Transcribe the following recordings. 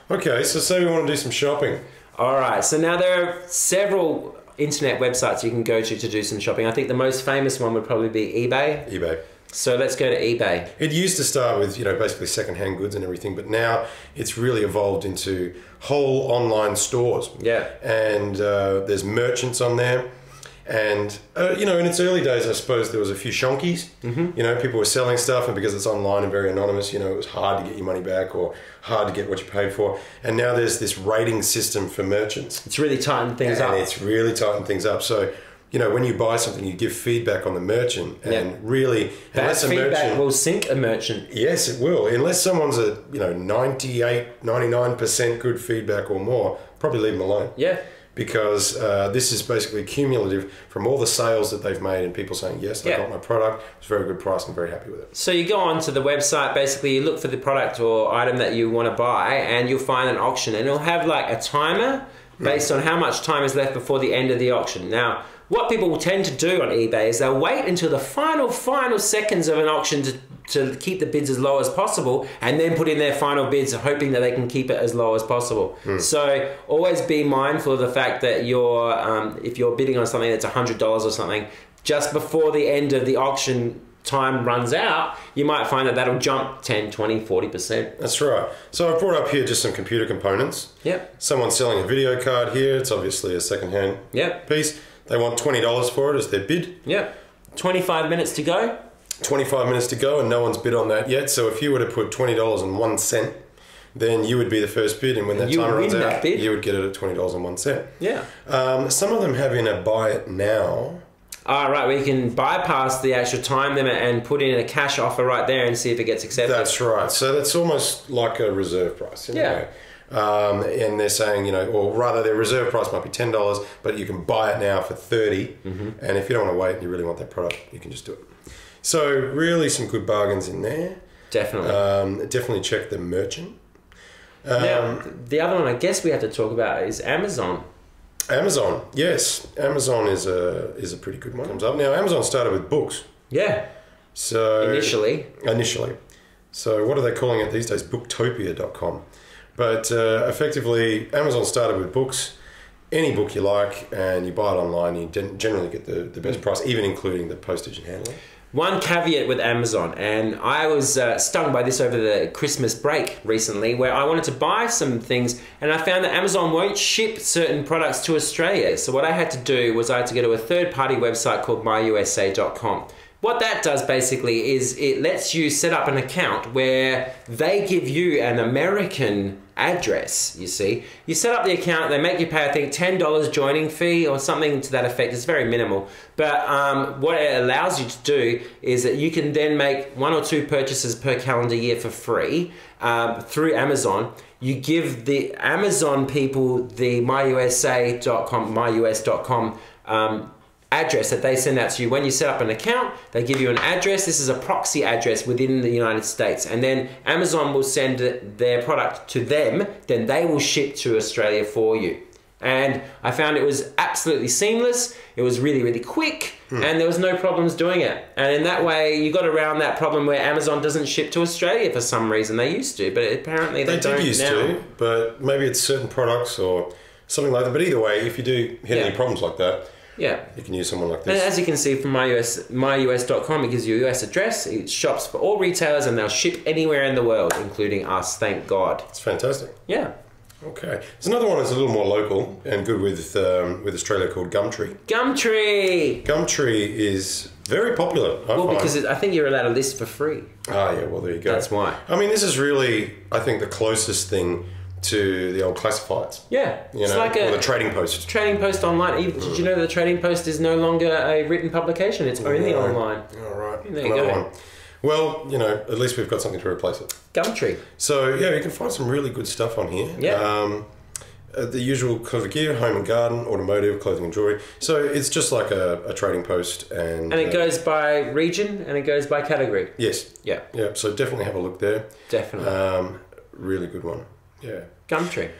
Okay, so say we want to do some shopping. All right, so now there are several internet websites you can go to do some shopping. I think the most famous one would probably be eBay. eBay. So let's go to eBay. It used to start with, basically second-hand goods and everything, but now it's really evolved into whole online stores. Yeah. And there's merchants on there. And, in its early days, I suppose there was a few shonkies. Mm-hmm. People were selling stuff, and because it's online and very anonymous, it was hard to get your money back or hard to get what you paid for. And now there's this rating system for merchants. It's really tightened things up. It's really tightened things up. So, when you buy something, you give feedback on the merchant, and really, unless a feedback will sink a merchant. Yes, it will. Unless someone's a 98, 99% good feedback or more, probably leave them alone. Yeah. Because this is basically cumulative from all the sales that they've made and people saying, yes, I got my product, it's a very good price, I'm very happy with it. So you go onto the website, basically you look for the product or item that you want to buy, and you'll find an auction, and it'll have like a timer based on how much time is left before the end of the auction. Now, what people will tend to do on eBay is they'll wait until the final seconds of an auction to keep the bids as low as possible, and then put in their final bids hoping that they can keep it as low as possible. So always be mindful of the fact that if you're bidding on something that's $100 or something, just before the end of the auction time runs out, you might find that that'll jump 10, 20, 40%. That's right. So I've brought up here just some computer components. Yep. Someone's selling a video card here. It's obviously a second-hand piece. They want $20 for it as their bid. Yep. 25 minutes to go. 25 minutes to go, and no one's bid on that yet. So if you were to put $20.01, then you would be the first bid, and when that time runs out, you would get it at $20.01. Yeah. Some of them have in a buy it now. Right, where you can bypass the actual time limit and put in a cash offer right there and see if it gets accepted. That's right. So that's almost like a reserve price. In a way. And they're saying, or rather their reserve price might be $10, but you can buy it now for $30. And if you don't want to wait and you really want that product, you can just do it. So really some good bargains in there. Definitely. Definitely check the merchant. Now, the other one I guess we have to talk about is Amazon. Amazon, yes. Amazon is a pretty good one. Comes up. Now, Amazon started with books. Yeah. So Initially. So what are they calling it these days? Booktopia.com. But effectively, Amazon started with books. Any book you like, and you buy it online, you generally get the best price, even including the postage and handling. One caveat with Amazon, and I was stung by this over the Christmas break recently, where I wanted to buy some things, and I found that Amazon won't ship certain products to Australia. So what I had to do was I had to go to a third-party website called myusa.com. What that does basically is it lets you set up an account where they give you an American address, you see. You set up the account, they make you pay, I think, $10 joining fee or something to that effect. It's very minimal. But what it allows you to do is that you can then make 1 or 2 purchases per calendar year for free through Amazon. You give the Amazon people the myusa.com address that they send out to you. When you set up an account, they give you an address. This is a proxy address within the United States, and then Amazon will send their product to them, then they will ship to Australia for you. And I found it was absolutely seamless. It was really, really quick, and there was no problems doing it. And in that way, you got around that problem where Amazon doesn't ship to Australia for some reason. They used to, but apparently they don't now. They did used to, but maybe it's certain products or something like that. But either way, if you do hit any problems like that, you can use someone like this. And as you can see from myus.com, it gives you a US address. It shops for all retailers, and they'll ship anywhere in the world, including us, thank God. It's fantastic. Yeah. Okay. There's another one that's a little more local and good with Australia called Gumtree. Gumtree is very popular, I find. Because I think you're allowed to list for free. Ah, yeah, well, there you go. That's why. I mean, this is really, I think, the closest thing to the old classifieds. Yeah. It's like or the Trading Post. Trading Post online. Did you know the Trading Post is no longer a written publication? It's only online. All right. There you go. One. Well, at least we've got something to replace it. Gumtree. So, yeah, you can find some really good stuff on here. Yeah. The usual kind of gear, home and garden, automotive, clothing and jewelry. So it's just like a Trading Post. And it goes by region and it goes by category. Yes. Yeah. Yeah, so definitely have a look there. Definitely. Really good one. Yeah. Gumtree.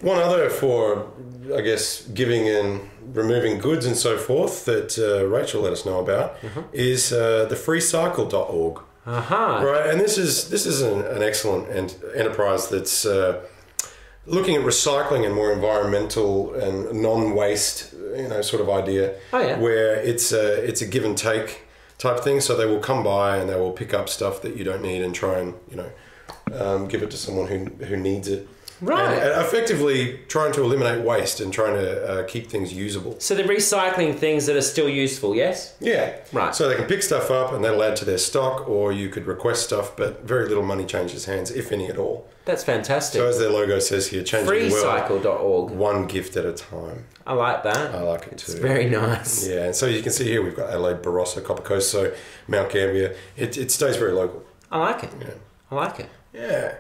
One other for, I guess, giving and removing goods and so forth that Rachel let us know about is the freecycle.org. Right, and this is an excellent enterprise that's looking at recycling and more environmental and non-waste, sort of idea. Oh, yeah. Where it's a give and take type thing. So they will come by and they will pick up stuff that you don't need and try and give it to someone who needs it. Right. And effectively trying to eliminate waste and trying to keep things usable. So they're recycling things that are still useful, yes? Yeah. Right. So they can pick stuff up and that'll add to their stock, or you could request stuff, but very little money changes hands, if any at all. That's fantastic. So as their logo says here, changing the world freecycle.org. one gift at a time. I like that. I like it too. It's very nice. Yeah, and so you can see here we've got Adelaide, Barossa, Copper Coast, so Mount Gambier. It stays very local. I like it. Yeah. I like it. Yeah.